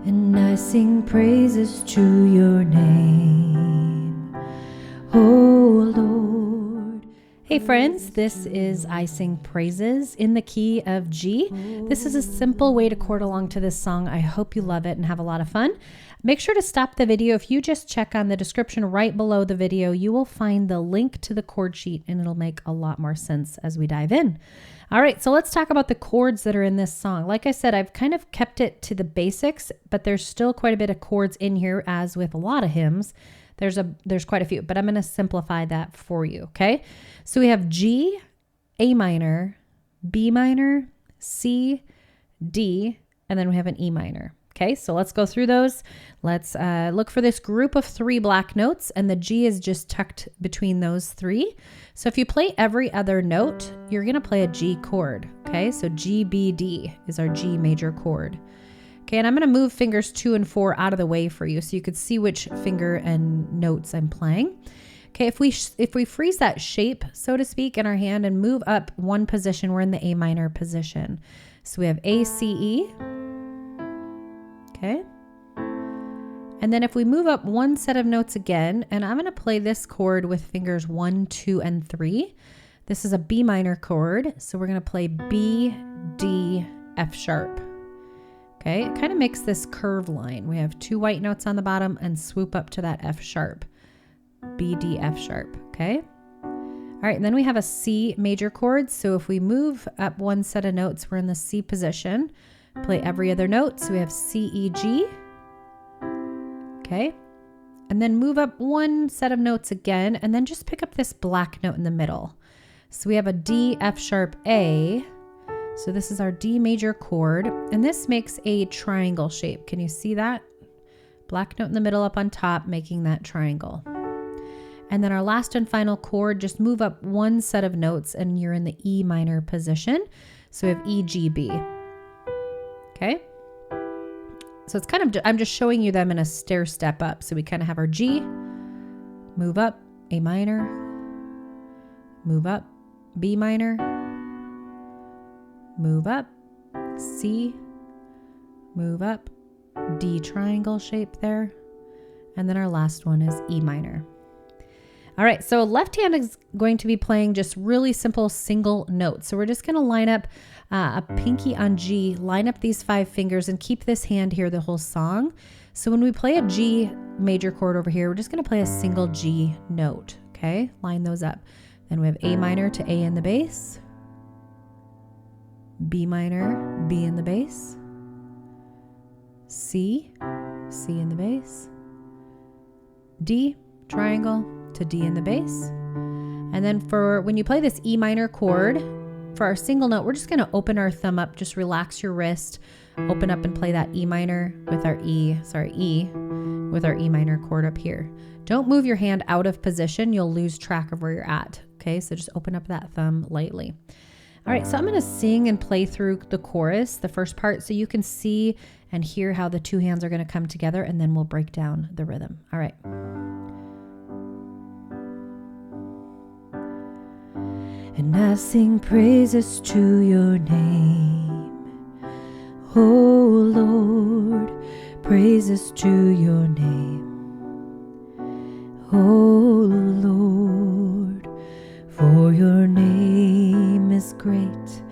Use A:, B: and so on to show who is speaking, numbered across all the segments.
A: and I sing praises to your name, oh Lord. Hey friends, this is I Sing Praises in the key of G. This is a simple way to chord along to this song. I hope you love it and have a lot of fun. Make sure to stop the video. If you just check on the description right below the video, you will find the link to the chord sheet and it'll make a lot more sense as we dive in. All right, so let's talk about the chords that are in this song. Like I said, I've kind of kept it to the basics, but there's still quite a bit of chords in here, as with a lot of hymns. There's quite a few, but I'm going to simplify that for you, okay? So we have G, A minor, B minor, C, D, and then we have an E minor. Okay, so let's go through those. Let's look for this group of 3 black notes, and the G is just tucked between those 3. So if you play every other note, you're going to play a G chord. Okay, so G, B, D is our G major chord. Okay, and I'm going to move fingers 2 and 4 out of the way for you so you could see which finger and notes I'm playing. Okay, if we freeze that shape, so to speak, in our hand and move up 1 position, we're in the A minor position. So we have A, C, E. Okay. And then if we move up 1 set of notes again, and I'm going to play this chord with fingers 1, 2, and 3. This is a B minor chord. So we're going to play B, D, F sharp. Okay. It kind of makes this curve line. We have 2 white notes on the bottom and swoop up to that F sharp. B, D, F sharp. Okay. All right. And then we have a C major chord. So if we move up 1 set of notes, we're in the C position. Play every other note. So we have C, E, G. Okay. And then move up 1 set of notes again, and then just pick up this black note in the middle. So we have a D, F sharp, A. So this is our D major chord, and this makes a triangle shape. Can you see that? Black note in the middle up on top, making that triangle. And then our last and final chord, just move up 1 set of notes and you're in the E minor position. So we have E, G, B. Okay, so it's kind of, I'm just showing you them in a stair step up. So we kind of have our G, move up, A minor, move up, B minor, move up, C, move up, D triangle shape there. And then our last one is E minor. All right, so left hand is going to be playing just really simple single notes. So we're just going to line up a pinky on G, line up these 5 fingers and keep this hand here the whole song. So when we play a G major chord over here, we're just going to play a single G note, okay? Line those up. Then we have A minor to A in the bass, B minor, B in the bass, C, C in the bass, D, triangle, to D in the bass. And then for when you play this E minor chord, for our single note, we're just going to open our thumb up, just relax your wrist, open up and play that E minor with our E with our E minor chord up here. Don't move your hand out of position. You'll lose track of where you're at. Okay, so just open up that thumb lightly. All right, so I'm going to sing and play through the chorus, the first part, so you can see and hear how the 2 hands are going to come together, and then we'll break down the rhythm. All right. And I sing praises to your name, oh Lord, praises to your name, oh Lord, for your name is great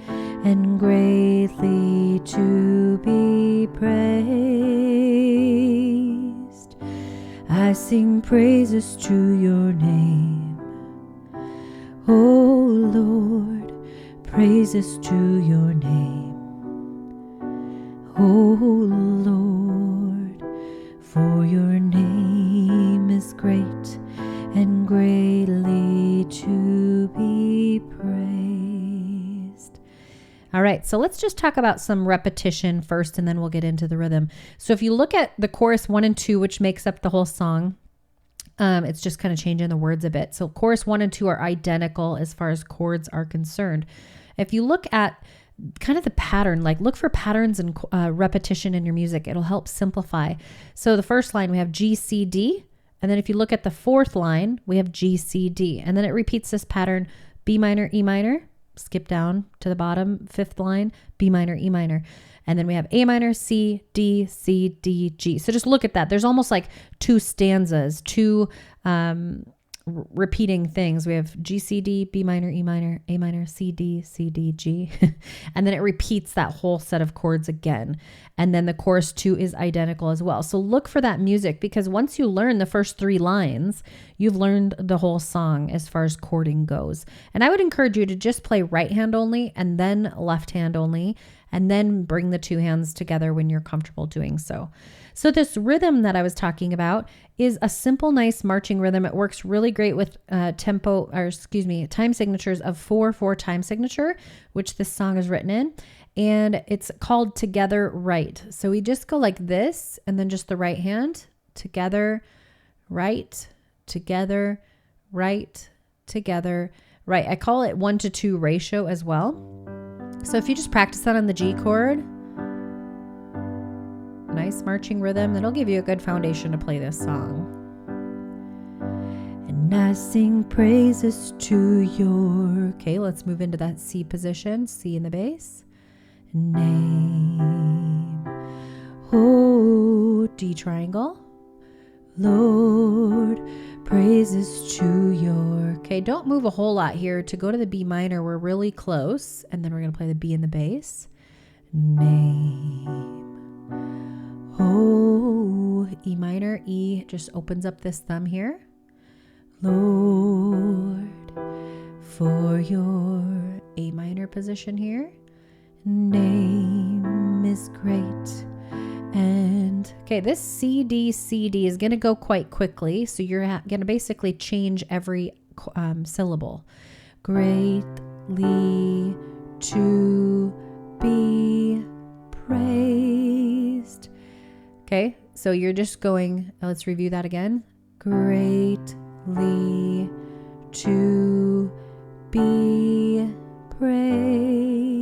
A: and greatly to be praised. I sing praises to your name, oh Lord, praises to your name, oh Lord, for your name is great and greatly to be praised. All right, so let's just talk about some repetition first, and then we'll get into the rhythm. So if you look at the chorus 1 and 2, which makes up the whole song, it's just kind of changing the words a bit. So chorus 1 and 2 are identical as far as chords are concerned. If you look at kind of the pattern, like look for patterns and repetition in your music, it'll help simplify. So the first line, we have G, C, D. And then if you look at the 4th line, we have G, C, D. And then it repeats this pattern, B minor, E minor, skip down to the bottom, 5th line, B minor, E minor. And then we have A minor, C, D, C, D, G. So just look at that. There's almost like two stanzas, two repeating things. We have G, C, D, B minor, E minor, A minor, C, D, G. And then it repeats that whole set of chords again. And then the chorus 2 is identical as well. So look for that music, because once you learn the first 3 lines, you've learned the whole song as far as chording goes. And I would encourage you to just play right hand only and then left hand only, and then bring the 2 hands together when you're comfortable doing so. So this rhythm that I was talking about is a simple, nice marching rhythm. It works really great with time signatures of 4/4 time signature, which this song is written in. And it's called Together Right. So we just go like this, and then just the right hand, together, right, together, right, together, right. I call it 1-to-2 ratio as well. So if you just practice that on the G chord, nice marching rhythm, that'll give you a good foundation to play this song. And I sing praises to your, okay, let's move into that C position, C in the bass. Name, oh, D triangle, Lord, praises to your, okay, don't move a whole lot here. To go to the B minor, we're really close, and then we're going to play the B in the bass. Name, oh, E minor, E just opens up this thumb here. Lord, for your A minor position here. Name is great. And okay, this C, D, C, D is going to go quite quickly. So you're going to basically change every syllable. Greatly to be praised. Okay, so you're just going, let's review that again. Greatly to be praised.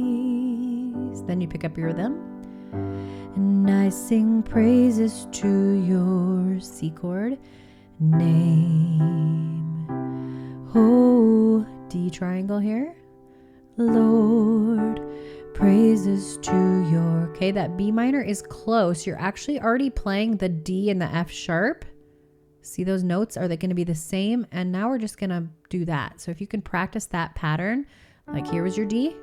A: Then you pick up your rhythm. And I sing praises to your C chord. Name, oh, D triangle here. Lord, praises to your, okay, that B minor is close. You're actually already playing the D and the F sharp. See those notes? Are they going to be the same? And now we're just going to do that. So if you can practice that pattern, like here was your D,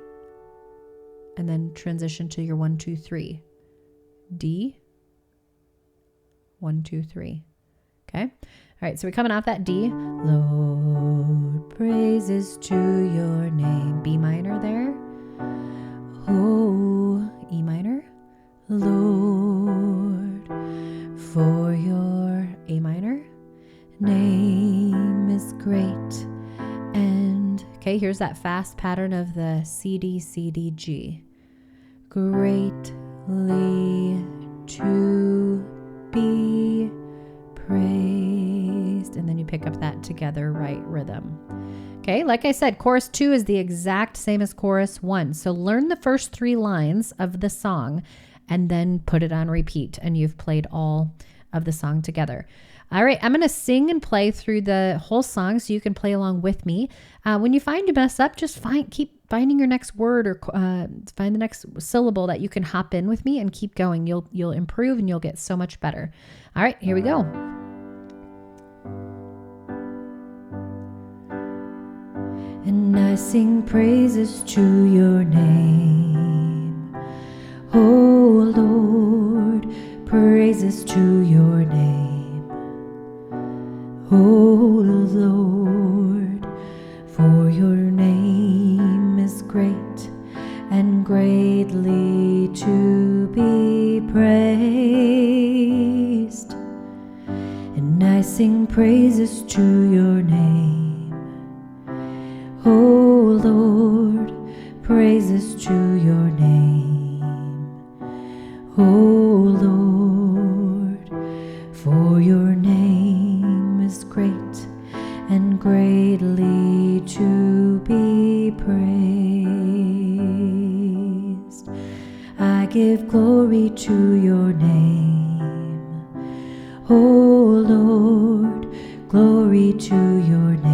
A: and then transition to your 1, 2, 3. D, 1, 2, 3. Okay. All right. So we're coming off that D. Lord, praises to your name. B minor there. Oh, E minor. Lord, for your A minor. Name is great. And okay, here's that fast pattern of the C, D, C, D, G. Greatly to be praised. And then you pick up that together right rhythm. Okay, like I said, chorus 2 is the exact same as chorus 1. So learn the first 3 lines of the song and then put it on repeat, and you've played all of the song together. All right, I'm going to sing and play through the whole song so you can play along with me. When you find you mess up, just keep finding your next word, or find the next syllable that you can hop in with me and keep going. You'll improve and you'll get so much better. All right, here we go. And I sing praises to your name, oh Lord, praises to your name. Oh Lord, for your name is great and greatly to be praised. And I sing praises to your name. Oh Lord, praises to your name. Oh Lord, for your name is great and greatly to be praised. I give glory to your name. Oh Lord, glory to your name.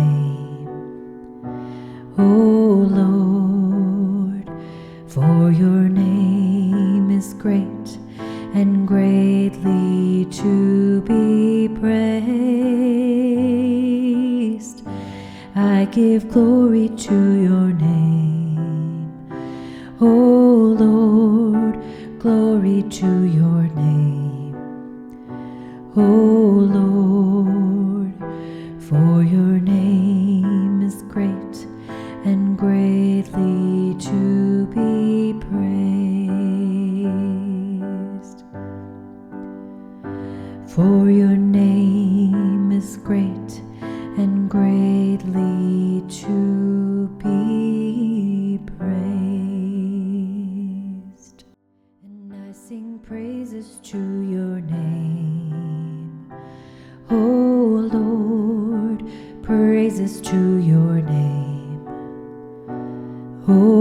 A: to be praised. I give glory to your name, O Lord, glory to your name, O Lord, for your name is great and greatly to be praised. For your name is great and greatly to be praised. And I sing praises to your name, O Lord, praises to your name, O